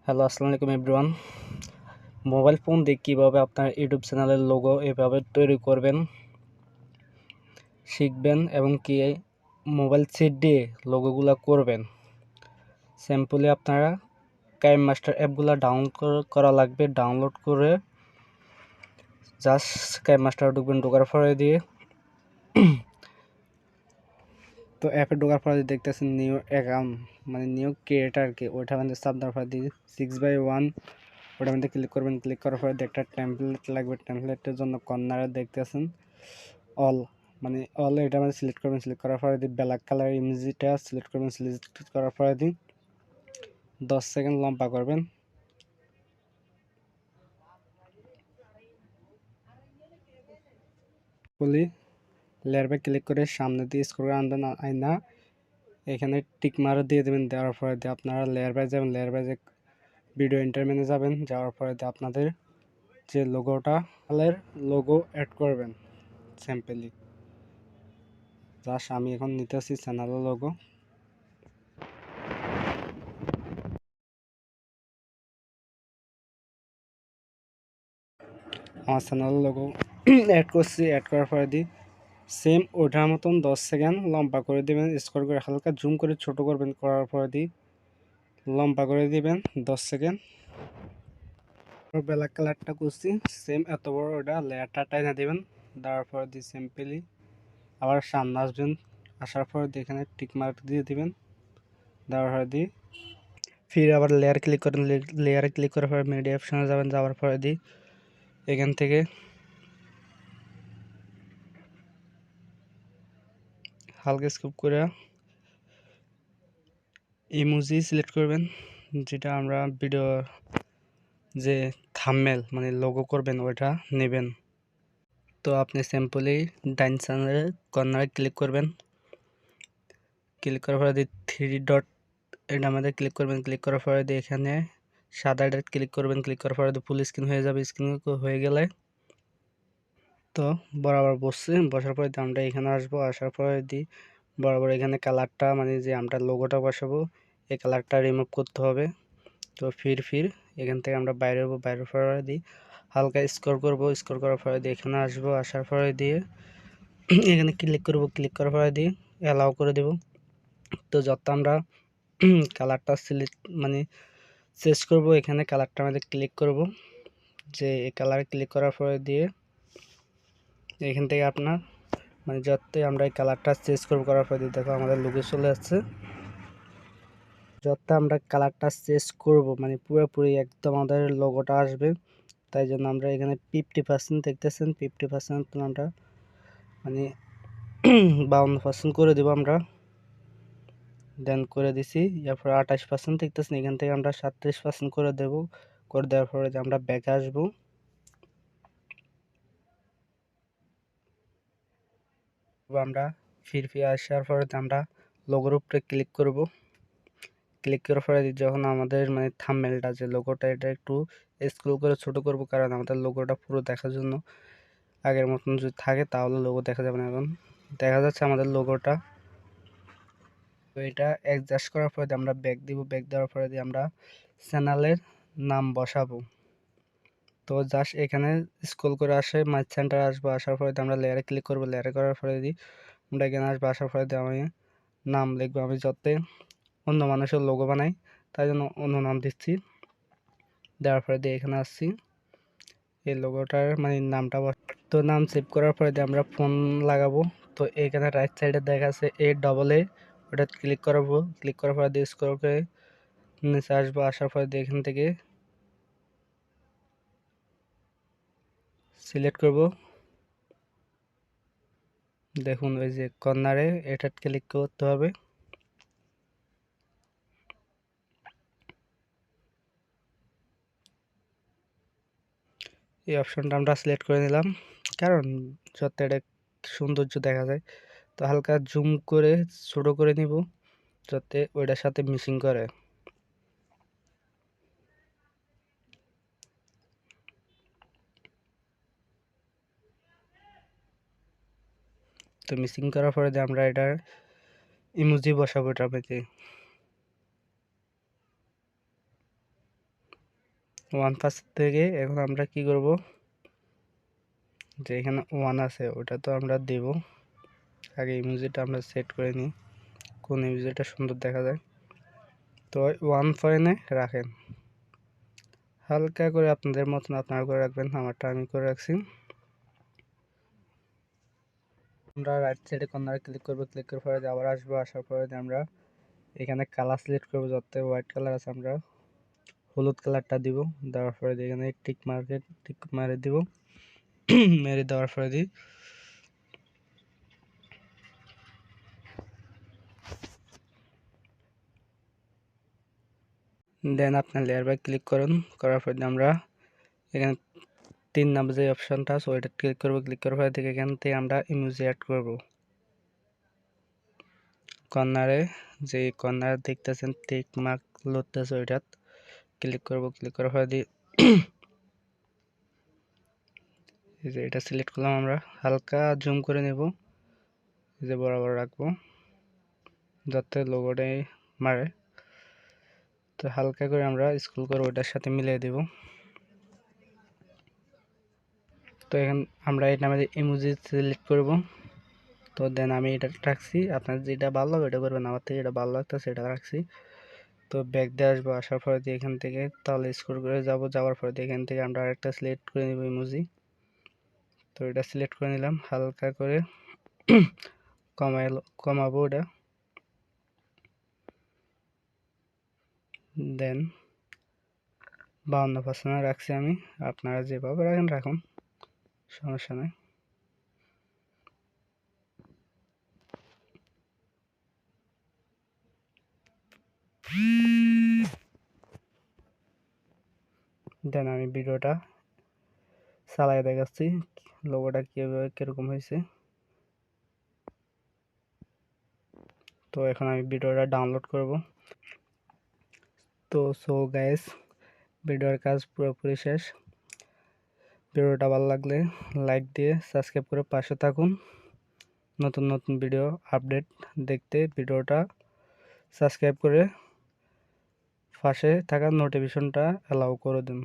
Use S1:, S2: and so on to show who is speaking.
S1: Hello, আসসালামু আলাইকুম everyone. Mobile phone দিয়ে কীভাবে আপনার ইউটিউব চ্যানেলের লোগো এভাবে তৈরি করবেন শিখবেন এবং কি মোবাইল সেট দিয়ে লোগোগুলো করবেন। সিম্পলি আপনারা কাইনমাস্টার অ্যাপগুলো ডাউনলোড করা লাগবে। ডাউনলোড করে জাস্ট কাইনমাস্টার ঢুকবেন, ঢোকার পরে দিয়ে তো অ্যাপে ঢোকার পরে দেখতেছেন নিউ অ্যাকাউন্ট মানে নিউ ক্রিয়েটারকে ওইটা মানে চাপ দেওয়ার পরে দিয়ে 6/1 ওটার মধ্যে ক্লিক করবেন। ক্লিক করার পরে একটা টেমপ্লেট লাগবে। টেমপ্লেটের জন্য কর্নারে দেখতেছেন অল মানে অল এটা মানে সিলেক্ট করবেন। সিলেক্ট করার পরে দিয়ে ব্ল্যাক কালার ইমেজটা সিলেক্ট করবেন। সিলেক্ট করার পরে দিয়ে 10 সেকেন্ড লম্বা করবেন। বলি লেয়ার বাই ক্লিক করে সামনে দিয়ে স্ক্রল করে আনবেন। আয়না এখানে টিক মারা দিয়ে দেবেন। দেওয়ার পরে দিয়ে আপনারা লেয়ার বাই যাবেন। লেয়ার বাই যে ভিডিও ইন্টারমেনে যাবেন। যাওয়ার পরে দিয়ে আপনাদের যে লোগোটা লোগো অ্যাড করবেন। সিম্পলি জাস্ট আমি এখন নিতেছি চ্যানেলের লোগো। আমার চ্যানেলের লোগো অ্যাড করছি। অ্যাড করার পরে দিই সেম ওটার মতন 10 সেকেন্ড লম্বা করে দেবেন। স্ক্রল করে হালকা জুম করে ছোট করবেন। করার পরে দিই লম্বা করে দিবেন 10 সেকেন্ড। ব্ল্যাক কালারটা করছি সেম এত বড় ওটা লেয়ারটা টাইনা দেবেন। দেওয়ার পরে দিয়ে সিম্পলি আবার সামনে আসবেন। আসার পরে দিয়ে এখানে টিক মার্ক দিয়ে দিবেন। দেওয়ার পরে দিই ফির আবার লেয়ার ক্লিক করেন। লেয়ারে ক্লিক করার পরে মিডিয়া অপশনে যাবেন। যাওয়ার পরে দিই এখান থেকে হালকা স্কিপ করে ইমোজি সিলেক্ট করবেন, যেটা আমরা ভিডিও যে থাম্বনেল মানে লোগো করবেন ওইটা নেবেন। তো আপনি সিম্পলি ডাইন চ্যানেলে কর্নারে ক্লিক করবেন। ক্লিক করার পরে দিয়ে 3 ডট এটা আমাদের ক্লিক করবেন। ক্লিক করার পরে দিয়ে এখানে সাদা এটা ক্লিক করবেন। ক্লিক করার পরে দিয়ে ফুল স্ক্রিন হয়ে যাবে। স্ক্রিন হয়ে গেলে তো বরাবর বসার পরে আমরা এখানে আসবো। আসার পরে দিই বরাবর এখানে কালারটা মানে যে আমরা লোগোটা বসাবো এই কালারটা রিমুভ করতে হবে। তো ফির এখান থেকে আমরা বাইরে হবো। বাইরের পরে দিই হালকা স্ক্রল করব। স্ক্রল করার পরে দিয়ে এখানে আসবো। আসার পরে দিয়ে এখানে ক্লিক করব। ক্লিক করার পরে দিয়ে অ্যালাউ করে দেব। তো যত আমরা কালারটা সিলেক্ট মানে চেঞ্জ করব এখানে কালারটা আমাদের ক্লিক করব। যে এই কালারে ক্লিক করার পরে দিয়ে এখান থেকে আপনার মানে যতই আমরা এই কালারটা চেঞ্জ করব করার পরে দিয়ে দেখো আমাদের লোগো চলে আসছে। যত আমরা কালারটা চেঞ্জ করব মানে পুরোপুরি একদম আমাদের লোগোটা আসবে। তাই জন্য আমরা এখানে 50% দেখতেছেন 50% আমরা মানে 52% করে দেব আমরা। দেন করে দিছি। এরপর 28% দেখতেছেন এখান থেকে আমরা 37% করে দেব। করে দেওয়ার পরে আমরা ব্যাকে আসবো। আমরা ফিরে আসার পরে আমরা লোগোর উপরে ক্লিক করব। ক্লিক করার পরে যখন আমাদের মানে থাম্বনেলটা যে লোগোটা এটা একটু স্ক্রল করে ছোট করব, কারণ আমাদের লোগোটা পুরো দেখার জন্য। আগের মতন যদি থাকে তাহলে লোগো দেখা যাবে না। এখন দেখা যাচ্ছে আমাদের লোগোটা। তো এটা অ্যাডজাস্ট করার পরে আমরা ব্যাক দিব। ব্যাক দেওয়ার পরে আমরা চ্যানেলের নাম বসাবো। তো জাস্ট এখানে স্ক্রল করে আসে মাই সেন্টার আসবো। আসার পরে আমরা লেয়ারে ক্লিক করবো। লেয়ারে করার পরে আমরা এখানে আসবো। আসার পরে আমি নাম লিখবো। আমি যাতে অন্য মানুষের লোগো বানাই তাই জন্য অন্য নাম দিচ্ছি। দেওয়ার পরে এখানে আসছি এই লোগোটার মানে নামটা। তো নাম সেভ করার পরে আমরা ফোন লাগাবো। তো এখানে রাইট সাইডে দেখা আছে A ওটা ক্লিক করবো। ক্লিক করার পরে স্ক্রল করে নিচে আসবো। আসার পরে এখান থেকে সিলেক্ট করব। দেখুন ওই যে কর্নারে এটা ক্লিক করতে হবে। এই অপশনটা আমরা সিলেক্ট করে নিলাম, কারণ যাতে এটা সৌন্দর্য দেখা যায়। তো হালকা জুম করে ছোট করে নিব যাতে ওইটার সাথে মিসিং করে। তো মিসিং করার পরে আমরা এটার ইমোজি বসাবো এটার মধ্যে। ওয়ান পাস থেকে এখন আমরা কি করব, যে এখানে ওয়ান আছে ওটা তো আমরা দেব। আগে ইমোজিটা আমরা সেট করে নিই, কোন ইমোজিটা সুন্দর দেখা যায়। তো 1 পয়েন্টে রাখেন, হালকা করে আপনাদের মতন আপনারা করে রাখবেন, আমারটা আমি করে রাখছি। আমরা রাইট সাইডে কর্নারে ক্লিক করব, ক্লিক করার পরে আবার আসবো, আসার পরে আমরা এখানে কালার সিলেক্ট করব, যাতে হোয়াইট কালার আছে আমরা হলুদ কালারটা দিব। দেওয়ার পরে এখানে টিক মারে দিব মেরে দেওয়ার পরে দেন আপনার লেয়ার বাই ক্লিক করুন, করার পরে আমরা এখানে 3 নাম্বার যে অপশনটা আছে ওইটা ক্লিক করব, ক্লিক করার পরে এখান থেকে আমরা ইমোজি অ্যাড করব। কর্নারে যে কর্নারে দেখতেছেন টিক মার্ক লড়তেছে ওইটা ক্লিক করব, ক্লিক করার পরে এই যে এটা সিলেক্ট করলাম, আমরা হালকা জুম করে নেব, এই যে বরাবর রাখবো যাতে লোগোটাই মারে। তো হালকা করে আমরা স্ক্রল করে ওটার সাথে মিলিয়ে দেব। তো এখন আমরা এটা আমাদের ইমোজি সিলেক্ট করব। তো দেন আমি এটা রাখছি, আপনার যেটা ভালো লাগে ওটা করবেন, আমার থেকে এটা ভালো লাগতেছে সেটা রাখছি। তো ব্যাক দিয়ে আসবো, আসার পরে এখান থেকে তাহলে স্ক্রল করে যাব, যাওয়ার পরে এখান থেকে আমরা আরেকটা সিলেক্ট করে নেব ইমোজি। তো এটা সিলেক্ট করে নিলাম, হালকা করে কমাবো ওটা। দেন 52% রাখছি আমি, আপনারা যেভাবে রাখুন সমস্যা নেই। দেন আমি ভিডিওটা চালাই দেখাচ্ছি লোগোটা কীভাবে কীরকম হয়েছে। তো এখন আমি ভিডিওটা ডাউনলোড করব। তো গাইস, ভিডিওর কাজ পুরোপুরি শেষ। ভিডিওটা ভালো লাগলে লাইক দিয়ে সাবস্ক্রাইব করে পাশে থাকুন। নতুন নতুন ভিডিও আপডেট দেখতে ভিডিওটা সাবস্ক্রাইব করে পাশে থাকা নোটিফিকেশনটা অ্যালাউ করে দিন।